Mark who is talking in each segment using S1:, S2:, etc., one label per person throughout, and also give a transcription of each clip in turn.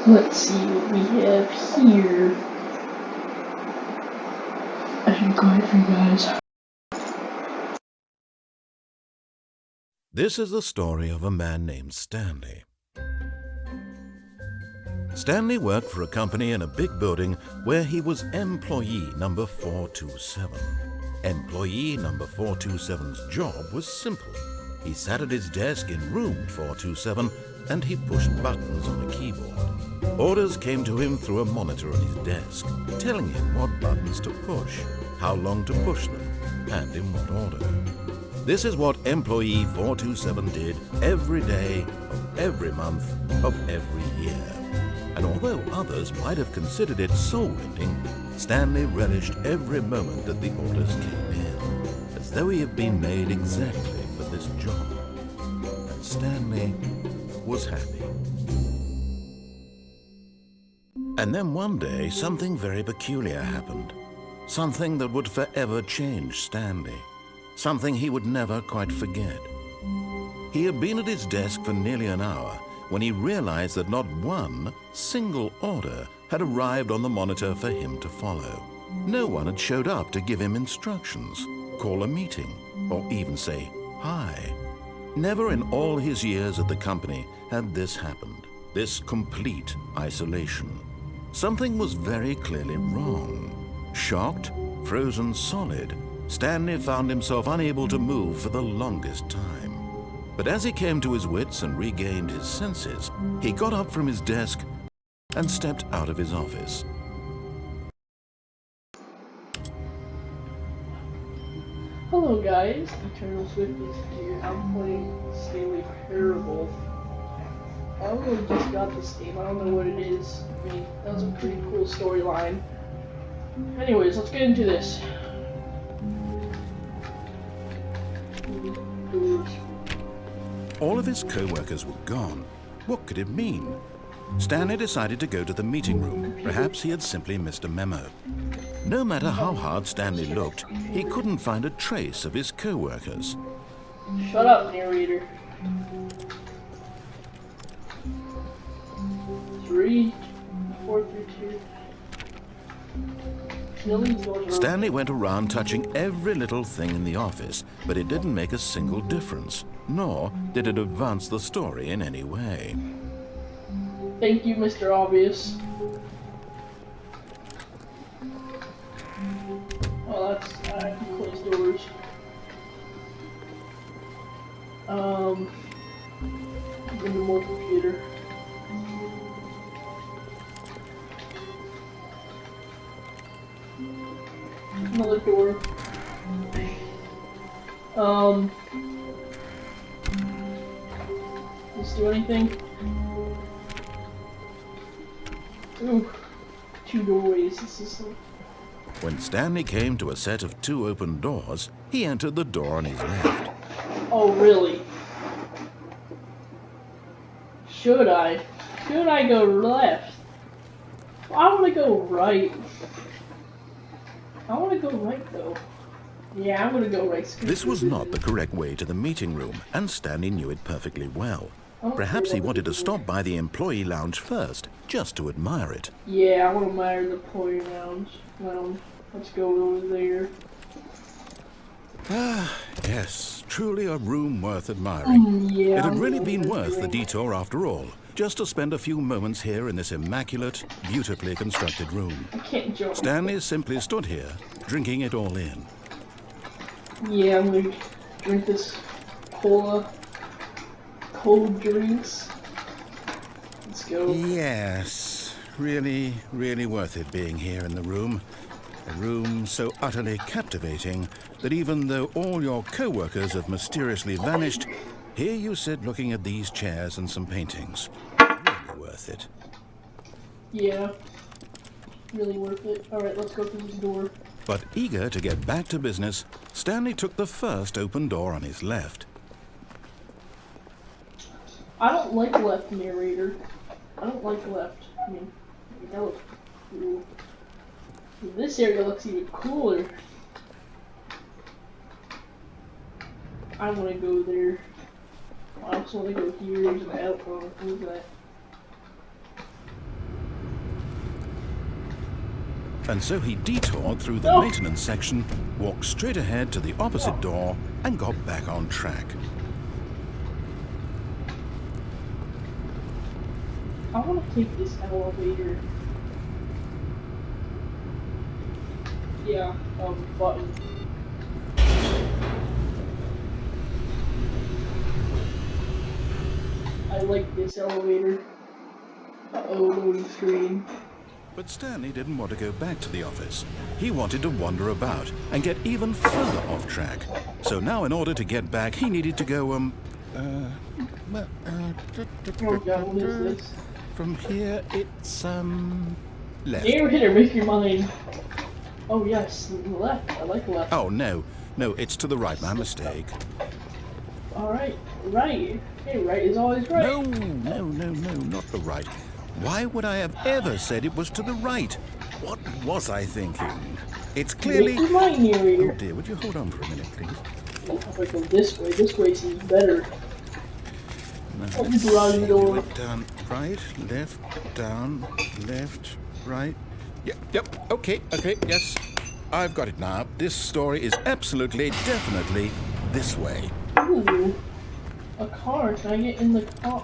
S1: Let's see what we have here. I should be quiet for you guys.
S2: This is the story of a man named Stanley. Stanley worked for a company in a big building where he was employee number 427. Employee number 427's job was simple. He sat at his desk in room 427 and he pushed buttons on a keyboard. Orders came to him through a monitor on his desk, telling him what buttons to push, how long to push them, and in what order. This is what employee 427 did every day of every month of every year. And although others might have considered it soul-rending, Stanley relished every moment that the orders came in, as though he had been made exactly for this job. And Stanley was happy. And then one day, something very peculiar happened. Something that would forever change Stanley. Something he would never quite forget. He had been at his desk for nearly an hour when he realized that not one single order had arrived on the monitor for him to follow. No one had showed up to give him instructions, call a meeting, or even say hi. Never in all his years at the company had this happened, this complete isolation. Something was very clearly wrong. Shocked, frozen solid, Stanley found himself unable to move for the longest time. But as he came to his wits and regained his senses, he got up from his desk and stepped out of his office.
S1: Hello guys, Eternal Swift is here. I'm playing Stanley Parable. I really just got this game, I don't know what it is. I mean, that was a pretty cool storyline. Anyways, let's get into this.
S2: All of his co-workers were gone. What could it mean? Stanley decided to go to the meeting room. Perhaps he had simply missed a memo. No matter how hard Stanley looked, he couldn't find a trace of his co-workers.
S1: Shut up, narrator. 3, 4, 3, 2.
S2: Stanley went around touching every little thing in the office, but it didn't make a single difference, nor did it advance the story in any way.
S1: Thank you, Mr. Obvious. Oh, that's... I can close doors. Into more computer. Another door. Let's do anything. Ooh, 2 doorways. This is so...
S2: When Stanley came to a set of 2 open doors, he entered the door on his left.
S1: Oh, really? Should I? Should I go left? I want to go right. I want to go right, though. Yeah, I'm going to go right.
S2: This was not the correct way to the meeting room, and Stanley knew it perfectly well. Perhaps he wanted to stop by the employee lounge first, just to admire it.
S1: Yeah, I want to admire the employee lounge. Let's go over there.
S2: Ah, yes, truly a room worth admiring.
S1: Yeah,
S2: it had really been worth the detour after all, just to spend a few moments here in this immaculate, beautifully constructed room.
S1: I can't jump.
S2: Stanley simply stood here, drinking it all in.
S1: Yeah, I'm gonna drink this cola. Cold drinks. Let's go.
S2: Yes, really, really worth it being here in the room. A room so utterly captivating that even though all your co-workers have mysteriously vanished, here you sit looking at these chairs and some paintings. Really worth it.
S1: Yeah, really worth it. Alright, let's go through this door.
S2: But eager to get back to business, Stanley took the first open door on his left.
S1: I don't like left, narrator. I don't like left. I mean, that looks cool. This area looks even cooler. I want to go there. I also want to go here. There's an outpost. What is that?
S2: And so he detoured through the maintenance section, walked straight ahead to the opposite door, and got back on track.
S1: I want to take this elevator. Yeah, button. I like this elevator. Uh-oh, loading screen.
S2: But Stanley didn't want to go back to the office. He wanted to wander about and get even further off track. So now in order to get back, he needed to go,
S1: Oh god, what is this?
S2: from here, it's, left.
S1: Game hitter, make your mind. Oh yes, left. I like left.
S2: Oh, no, it's to the right, my mistake.
S1: Alright, right. Hey, right is always right.
S2: No, not the right. Why would I have ever said it was to the right? What was I thinking? It's clearly...
S1: Oh
S2: dear, would you hold on for a minute, please?
S1: If I go this way seems better.
S2: No,
S1: Oh, garage door.
S2: Down, right, left, down, left, right. Yep, okay, yes. I've got it now. This story is absolutely, definitely this way.
S1: Ooh, a car. Can I get in the car?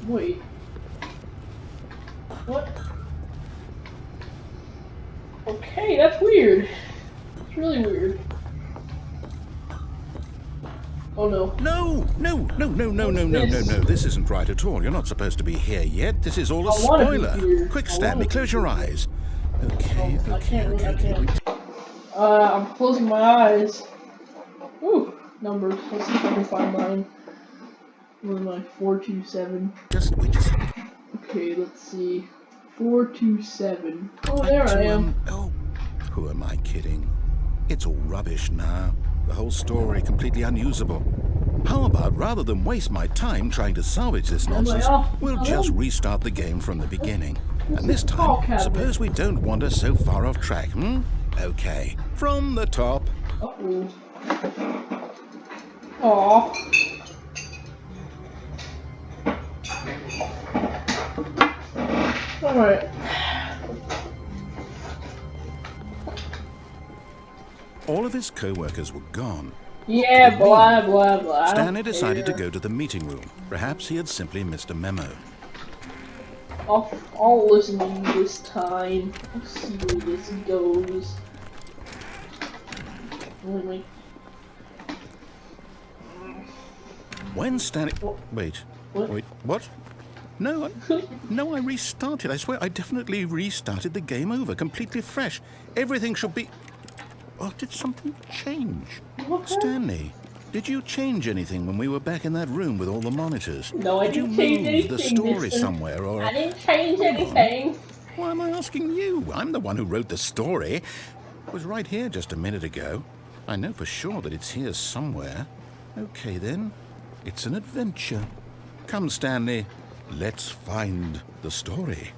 S1: Wait. What? Okay, that's weird. It's really weird. Oh no.
S2: No. This isn't right at all. You're not supposed to be here yet. This is all a
S1: I wanna be
S2: spoiler.
S1: here.
S2: Quick,
S1: I
S2: Stanley,
S1: wanna
S2: close
S1: be
S2: your
S1: here.
S2: eyes. Okay.
S1: I can't. I'm closing my eyes. Ooh, numbers. Let's see if I can find mine. What am I? 427.
S2: We just...
S1: Okay, let's see. 427. Oh, there I am.
S2: Who am I kidding? It's all rubbish now. The whole story completely unusable. How about, rather than waste my time trying to salvage this nonsense, we'll just restart the game from the beginning. And this time, suppose we don't wander so far off track, Okay, from the top.
S1: Uh-oh. Aww. Alright.
S2: All of his co-workers were gone.
S1: Yeah, blah, blah, blah.
S2: Stanley decided to go to the meeting room. Perhaps he had simply missed a memo.
S1: I'll listen to you this time. I'll see where this goes. Wait.
S2: When Stanley... Wait, what? No, I restarted. I swear, I definitely restarted the game over, completely fresh. Everything should be... Oh, did something change?
S1: What?
S2: Stanley, did you change anything when we were back in that room with all the monitors?
S1: No, I didn't change anything.
S2: Did you move the story somewhere, or...
S1: I didn't change anything.
S2: Why am I asking you? I'm the one who wrote the story. It was right here just a minute ago. I know for sure that it's here somewhere. Okay, then. It's an adventure. Come, Stanley. Let's find the story.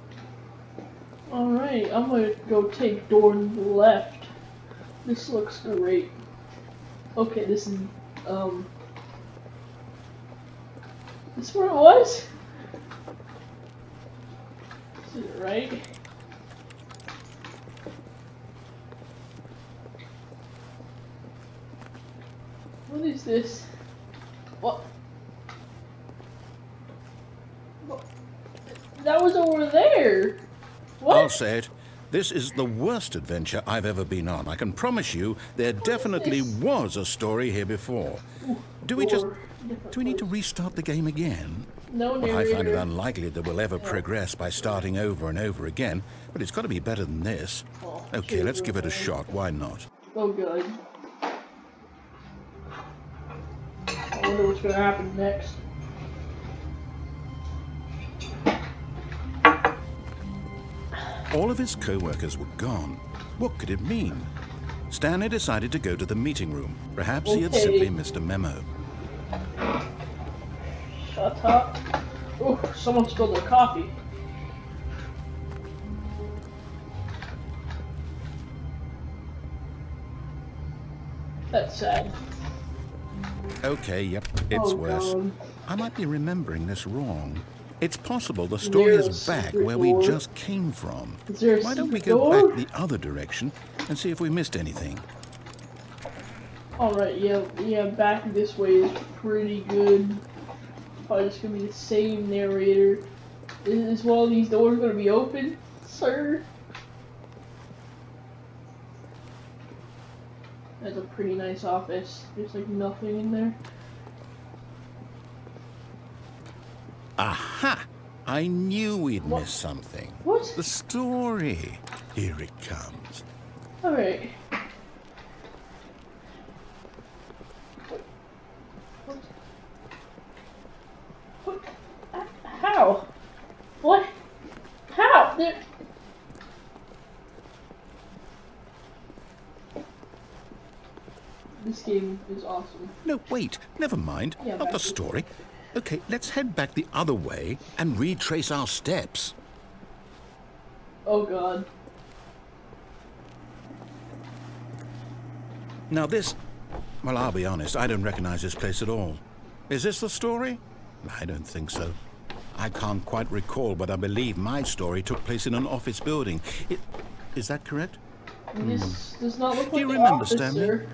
S1: Alright, I'm gonna go take door left. This looks great. Okay, this is, this is where it was? Is it right? What is this? What? That was over there! What?
S2: I'll say it. This is the worst adventure I've ever been on. I can promise you there definitely was a story here before. Do we need to restart the game again?
S1: No,
S2: Well, I find it unlikely that we'll ever progress by starting over and over again, but it's got to be better than this. Okay, let's give it a shot. Why not?
S1: Oh, good. I wonder what's gonna happen next.
S2: All of his co-workers were gone. What could it mean? Stanley decided to go to the meeting room. Perhaps he had simply missed a memo.
S1: Shut up. Oh, someone spilled their coffee. That's sad.
S2: Okay, yep, it's worse.
S1: God.
S2: I might be remembering this wrong. It's possible the story
S1: There's
S2: is
S1: a
S2: back
S1: secret
S2: where we
S1: door.
S2: just came from.
S1: Is there a
S2: Why don't we
S1: secret
S2: go
S1: door?
S2: back the other direction and see if we missed anything?
S1: Alright, yeah, back this way is pretty good. Probably just gonna be the same narrator. Is one of these doors gonna be open, sir? That's a pretty nice office. There's like nothing in there.
S2: Aha! I knew we'd miss something.
S1: What?
S2: The story. Here it comes.
S1: Alright. What? How? What? How? There... This game is awesome.
S2: No, wait. Never mind.
S1: Yeah,
S2: Not
S1: back
S2: the
S1: to-
S2: story. Okay, let's head back the other way and retrace our steps.
S1: Oh god.
S2: Now this... Well, I'll be honest. I don't recognize this place at all. Is this the story? I don't think so. I can't quite recall, but I believe my story took place in an office building. Is that correct?
S1: This does not look like
S2: you
S1: the
S2: remember,
S1: office,
S2: Stanley?
S1: sir.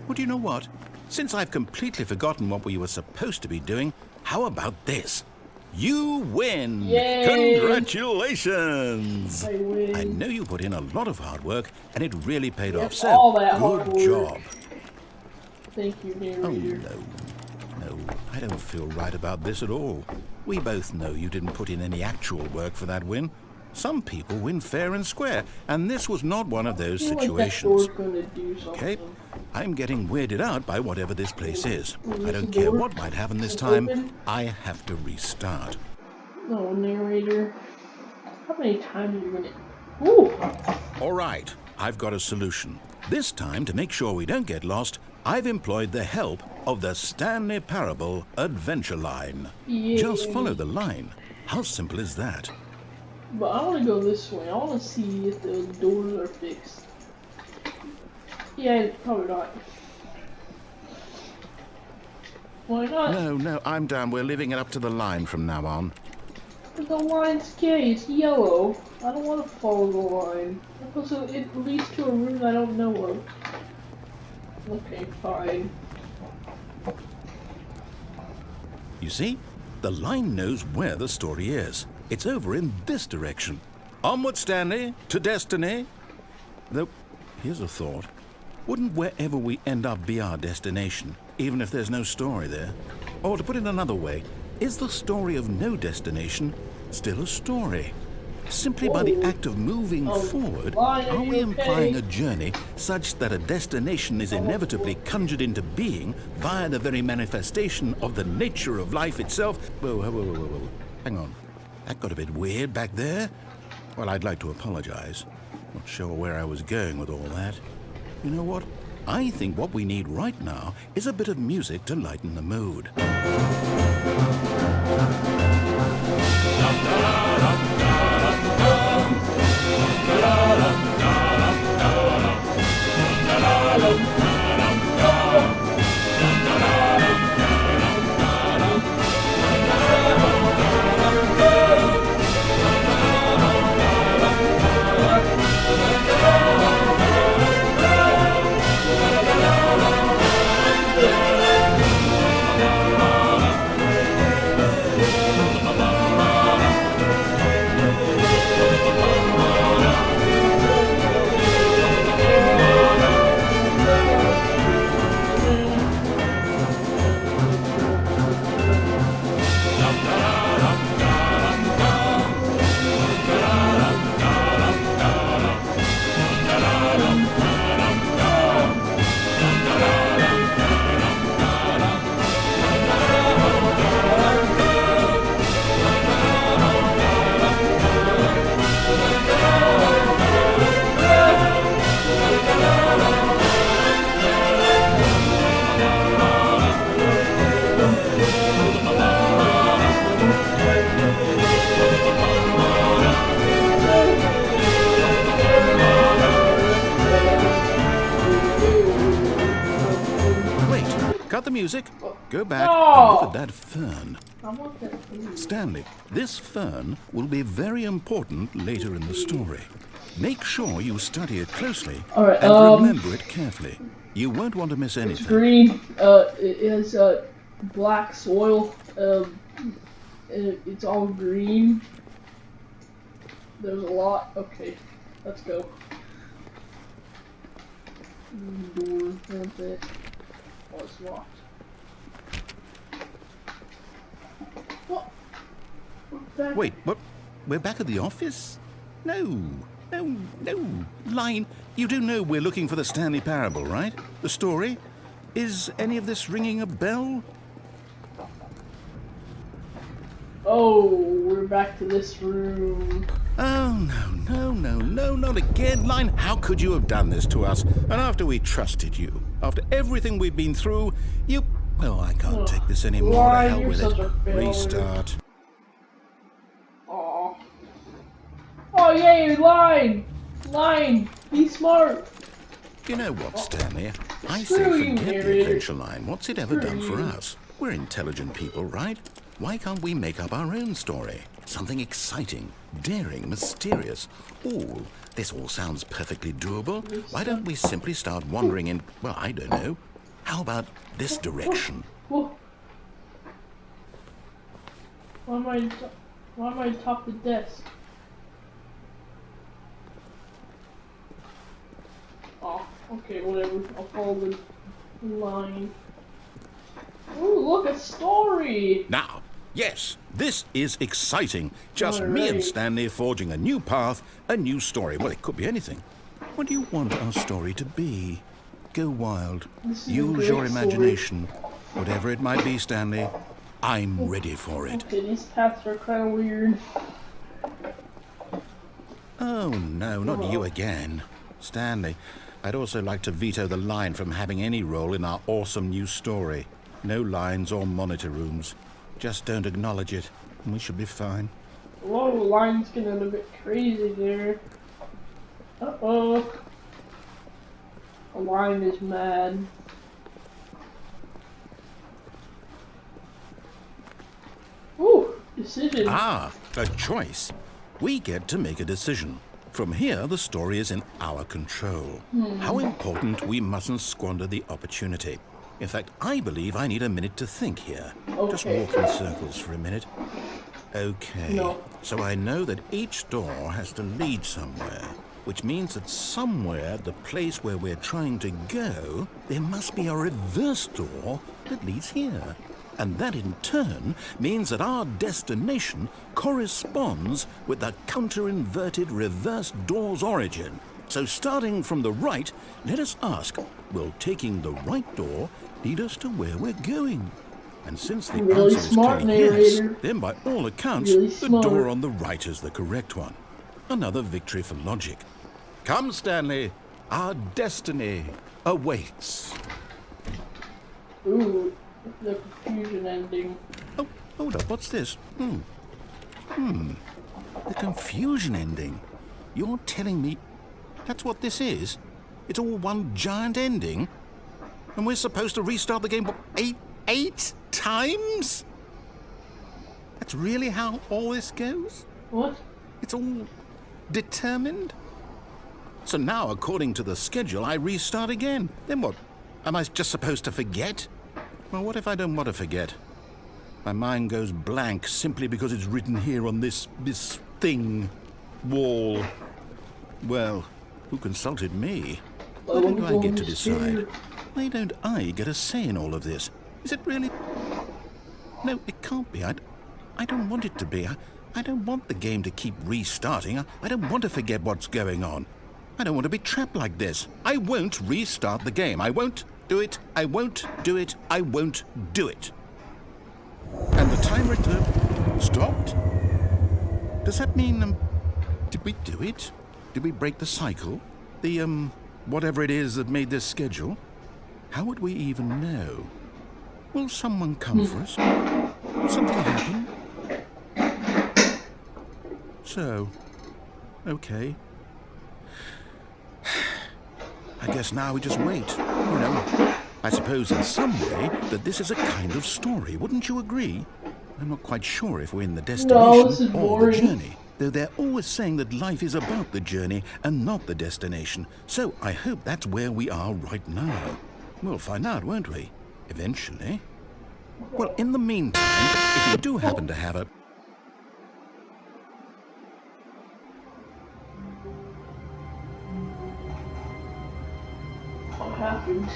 S2: Well, do you know what? Since I've completely forgotten what we were supposed to be doing, how about this? You win!
S1: Yay!
S2: Congratulations!
S1: I win.
S2: I know you put in a lot of hard work, and it really paid
S1: Yes,
S2: off. So,
S1: all that
S2: good
S1: hard work.
S2: job.
S1: Thank you,
S2: Oh,
S1: narrator.
S2: no, I don't feel right about this at all. We both know you didn't put in any actual work for that win. Some people win fair and square, and this was not one of those
S1: I feel
S2: situations.
S1: like that door's gonna do something.
S2: Okay, I'm getting weirded out by whatever this place is. I
S1: Is
S2: don't
S1: the
S2: care
S1: door
S2: what might happen this time.
S1: open?
S2: I have to restart.
S1: No, narrator. How many times are you gonna... Ooh!
S2: All right, I've got a solution. This time, to make sure we don't get lost, I've employed the help of the Stanley Parable Adventure Line.
S1: Yay.
S2: Just follow the line. How simple is that?
S1: But I wanna go this way. I wanna see if the doors are fixed. Yeah, probably not. Why not?
S2: No, I'm down. We're leaving it up to the line from now on.
S1: But the line's gay, it's yellow. I don't want to follow the line. Also, it leads to a room I don't know of. Okay, fine.
S2: You see? The line knows where the story is. It's over in this direction. Onward, Stanley, to destiny. Though, here's a thought. Wouldn't wherever we end up be our destination, even if there's no story there? Or to put it another way, is the story of no destination still a story? Simply by the
S1: Whoa.
S2: act of moving
S1: Oh,
S2: forward,
S1: Lion, are
S2: are
S1: you
S2: we implying
S1: okay?
S2: a journey such that a destination is inevitably conjured into being via the very manifestation of the nature of life itself? Whoa. Hang on. That got a bit weird back there. Well, I'd like to apologize. Not sure where I was going with all that. You know what? I think what we need right now is a bit of music to lighten the mood. music.
S1: Oh.
S2: Go back
S1: No!
S2: and look at that fern.
S1: I want that food.
S2: Stanley, this fern will be very important later in the story. Make sure you study it closely
S1: Alright,
S2: and remember it carefully. You won't want to miss
S1: It's
S2: anything.
S1: green. It has black soil. It's all green. There's a lot. Okay, let's go. Door, that's it. Oh, it's locked. What?
S2: Wait, what? We're back at the office? No. Line, you do know we're looking for the Stanley Parable, right? The story? Is any of this ringing a bell?
S1: Oh, we're back to this room.
S2: Oh, no, not again. Line, how could you have done this to us? And after we trusted you, after everything we've been through, you... Well, I can't take this anymore.
S1: Line,
S2: To hell
S1: you're
S2: with
S1: such
S2: it.
S1: a failure.
S2: Restart.
S1: Aw. Oh, yay, Line! Line, be smart.
S2: You know what, Stanley? I say
S1: Screw you,
S2: forget the
S1: narrator.
S2: adventure line. What's it ever
S1: Screw
S2: done for
S1: you.
S2: us? We're intelligent people, right? Why can't we make up our own story? Something exciting, daring, mysterious. This all sounds perfectly doable. Why don't we simply start wandering in, well, I don't know. How about this direction?
S1: Whoa. Why am I atop the desk? Oh, okay, whatever. I'll follow the line. Ooh, look, a story!
S2: Now, yes, this is exciting. Just me and
S1: Alright.
S2: Stanley forging a new path, a new story. Well, it could be anything. What do you want our story to be? Go wild.
S1: This is a
S2: Use
S1: great
S2: your
S1: story.
S2: imagination. Whatever it might be, Stanley, I'm ready for it.
S1: Okay, these paths are kind of weird.
S2: Oh, no, not you again. Stanley, I'd also like to veto the line from having any role in our awesome new story. No lines or monitor rooms. Just don't acknowledge it, and we should be fine.
S1: Whoa, line's getting a bit crazy there. Uh-oh. The line is mad. Ooh, decision.
S2: Ah, a choice. We get to make a decision. From here, the story is in our control. How important we mustn't squander the opportunity. In fact, I believe I need a minute to think here. Just
S1: Okay.
S2: walk in circles for a minute. Okay.
S1: No.
S2: So I know that each door has to lead somewhere, which means that somewhere, the place where we're trying to go, there must be a reverse door that leads here. And that in turn means that our destination corresponds with the counter-inverted reverse door's origin. So starting from the right, let us ask, will taking the right door lead us to where we're going? And since the
S1: Really
S2: answer is
S1: smart,
S2: clearly yes,
S1: narrator.
S2: then by all accounts,
S1: Really
S2: the
S1: smart.
S2: door on the right is the correct one. Another victory for logic. Come, Stanley, our destiny awaits.
S1: Ooh, the confusion ending.
S2: Oh, hold up, what's this? The confusion ending. You're telling me that's what this is? It's all one giant ending? And we're supposed to restart the game, what, eight times? That's really how all this goes?
S1: What?
S2: It's all determined? So now, according to the schedule, I restart again. Then what? Am I just supposed to forget? Well, what if I don't want to forget? My mind goes blank simply because it's written here on this thing, wall. Well, who consulted me? Why don't I get to decide? Why don't I get a say in all of this? Is it really? No, it can't be. I don't want it to be. I don't want the game to keep restarting. I don't want to forget what's going on. I don't want to be trapped like this. I won't restart the game. I won't do it. I won't do it. I won't do it. And the timer stopped? Does that mean, did we do it? Did we break the cycle? The, whatever it is that made this schedule? How would we even know? Will someone come for us? Will something happen? So, okay. I guess now we just wait, I suppose in some way that this is a kind of story, wouldn't you agree? I'm not quite sure if we're in the
S1: No, this
S2: destination
S1: is
S2: or the
S1: boring.
S2: journey, though they're always saying that life is about the journey and not the destination. So I hope that's where we are right now. We'll find out, won't we? Eventually. Well, in the meantime, if you do happen to have a...
S1: What happened?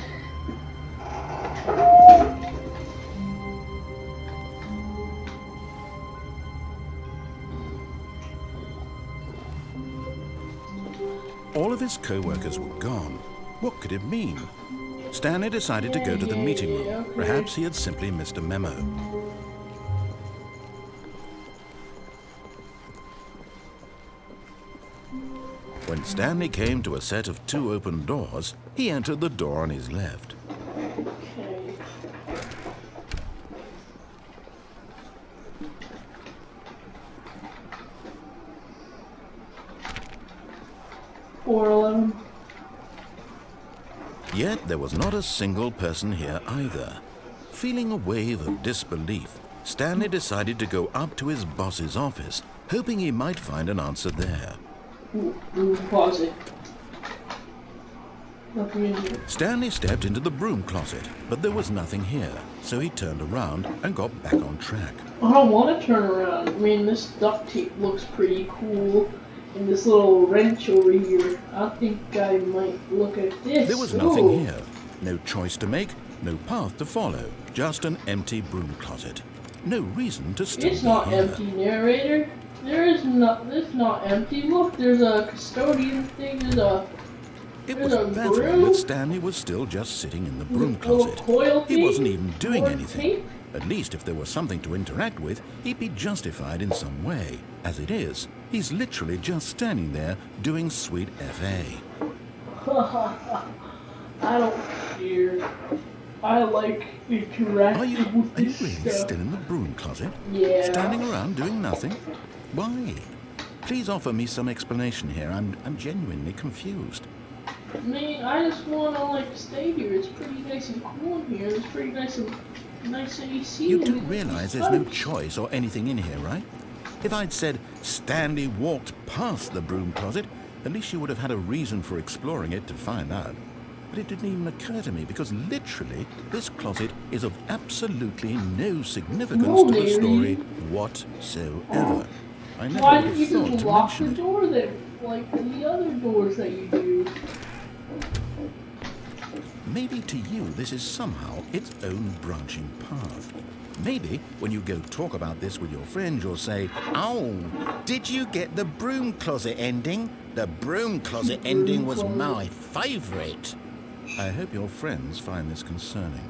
S2: All of his co-workers were gone. What could it mean? Stanley decided to go to the meeting room.
S1: Okay.
S2: Perhaps he had simply missed a memo. When Stanley came to a set of 2 open doors, he entered the door on his left.
S1: Okay. $4.11.
S2: Yet there was not a single person here either. Feeling a wave of disbelief, Stanley decided to go up to his boss's office, hoping he might find an answer there.
S1: Ooh, closet. Nothing in here.
S2: Stanley stepped into the broom closet, but there was nothing here, so he turned around and got back on track.
S1: I don't want to turn around. I mean, this duct tape looks pretty cool. And this little wrench over here. I think I might look at this.
S2: There was nothing
S1: Ooh.
S2: here. No choice to make, no path to follow, just an empty broom closet. No reason to still
S1: It's
S2: be
S1: not
S2: here.
S1: empty, narrator. It's not empty. Look, there's a custodian thing.
S2: It was
S1: There's a
S2: baffling
S1: broom?
S2: that Stanley was still just sitting in the broom
S1: a little
S2: closet.
S1: coil
S2: He
S1: thing,
S2: wasn't even doing
S1: more
S2: anything.
S1: tape.
S2: At least if there was something to interact with, he'd be justified in some way. As it is, he's literally just standing there doing sweet FA.
S1: I don't care. I like interacting
S2: Are you
S1: with
S2: really
S1: this stuff.
S2: still in the broom closet?
S1: Yeah.
S2: Standing around doing nothing? Why? Please offer me some explanation here. I'm genuinely confused.
S1: I mean, I just want to like stay here. It's pretty nice and cool in here. It's pretty nice AC.
S2: You do
S1: and
S2: realize
S1: it's
S2: there's no
S1: fun.
S2: choice or anything in here, right? If I'd said Stanley walked past the broom closet, at least you would have had a reason for exploring it to find out. But it didn't even occur to me because literally this closet is of absolutely no significance
S1: No,
S2: to the
S1: Larry.
S2: story whatsoever. I never
S1: Why
S2: would
S1: didn't
S2: have
S1: you
S2: thought
S1: just
S2: to
S1: lock the
S2: mention it.
S1: door then, like the other doors that you do?
S2: Maybe to you this is somehow its own branching path. Maybe when you go talk about this with your friends, you'll say, "Oh, did you get the broom closet ending? The broom closet ending was my favorite." I hope your friends find this concerning.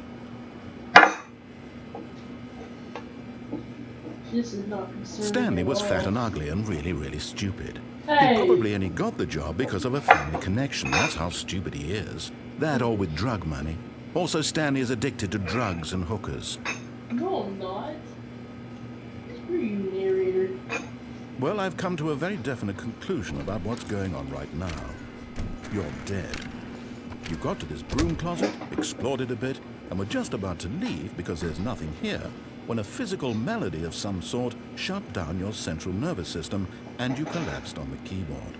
S1: This is not concerning.
S2: Stanley
S1: at
S2: was
S1: all.
S2: fat and ugly and really, really stupid.
S1: Hey.
S2: He probably only got the job because of a family connection. That's how stupid he is. That or with drug money. Also, Stanley is addicted to drugs and hookers.
S1: No, I'm not. Screw you, narrator.
S2: Well, I've come to a very definite conclusion about what's going on right now. You're dead. You got to this broom closet, explored it a bit, and were just about to leave because there's nothing here, when a physical malady of some sort shut down your central nervous system and you collapsed on the keyboard.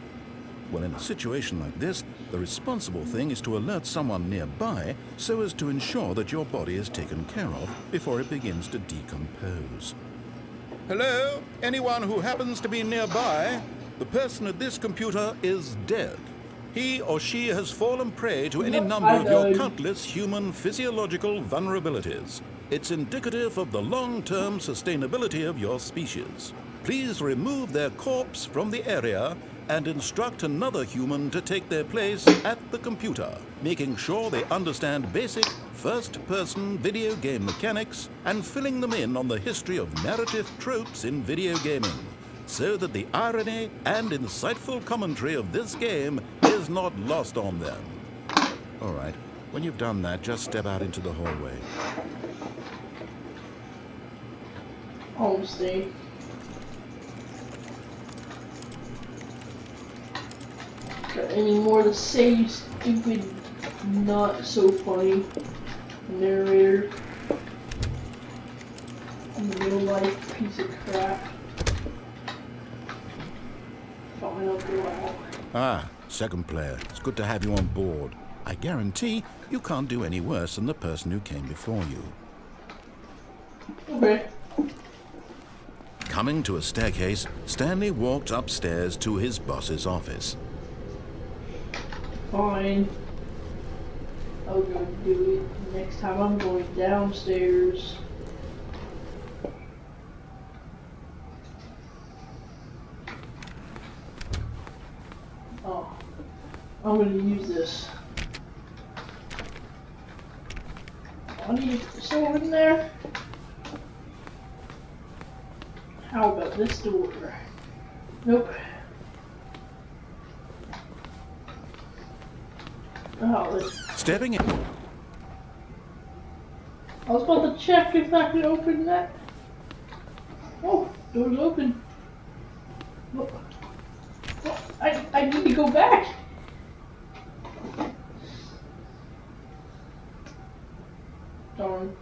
S2: Well, in a situation like this, the responsible thing is to alert someone nearby so as to ensure that your body is taken care of before it begins to decompose. Hello? Anyone who happens to be nearby? The person at this computer is dead. He or she has fallen prey to any
S1: Yep,
S2: number
S1: I
S2: of your
S1: died.
S2: countless human physiological vulnerabilities. It's indicative of the long-term sustainability of your species. Please remove their corpse from the area and instruct another human to take their place at the computer, making sure they understand basic first-person video game mechanics and filling them in on the history of narrative tropes in video gaming, so that the irony and insightful commentary of this game is not lost on them. All right, when you've done that, just step out into the hallway.
S1: Home stay. Got any more to say, you stupid, not so funny? narrator. Real life piece of crap. Fine, I'll go out.
S2: Ah, second player. It's good to have you on board. I guarantee you can't do any worse than the person who came before you.
S1: Okay.
S2: Coming to a staircase, Stanley walked upstairs to his boss's office.
S1: Fine. I'll go do it. Next time I'm going downstairs. Oh. I'm gonna use this. I need someone in there. How about this door? Nope. Oh,
S2: Stepping in.
S1: I was about to check if I could open that. Oh, door's open. Oh, I need to go back. Darn.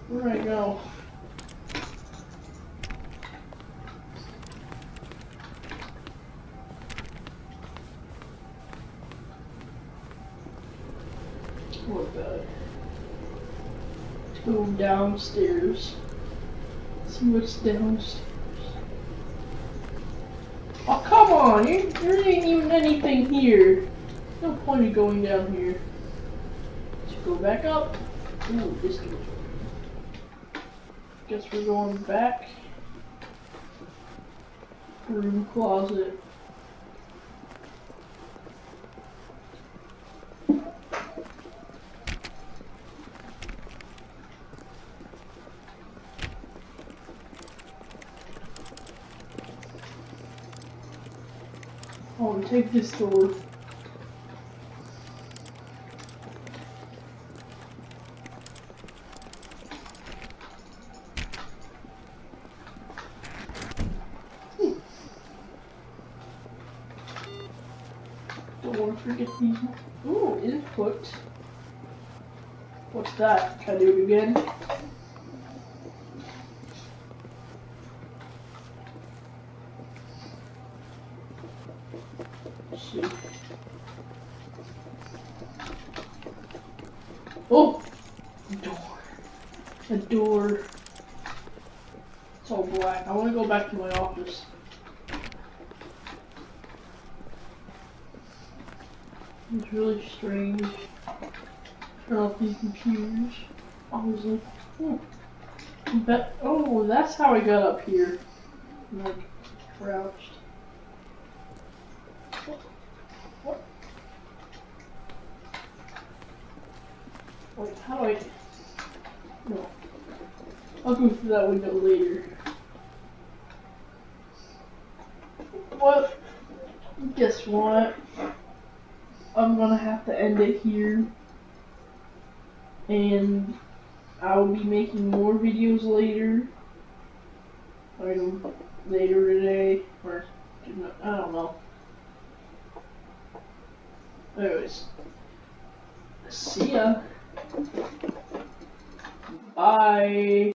S1: Where do I go? Oh god. Let's go downstairs. See what's downstairs. Oh, come on! There ain't even anything here. No point in going down here. Let's go back up. Ooh, this door's open. Guess we're going back. Room closet. Oh, take this door. Don't want to forget these. Ooh, input. What's that? Can I do it again? Let's see. Oh! Door. A door. It's all black. I want to go back to my office. It's really strange. Turn off these computers. I was like, oh, that's how I got up here. I'm like crouched. What? Wait, how do I? No. I'll go through that window later. Well, guess what? I'm gonna have to end it here. And I'll be making more videos later. Later today. Or, I don't know. Anyways. See ya. Bye.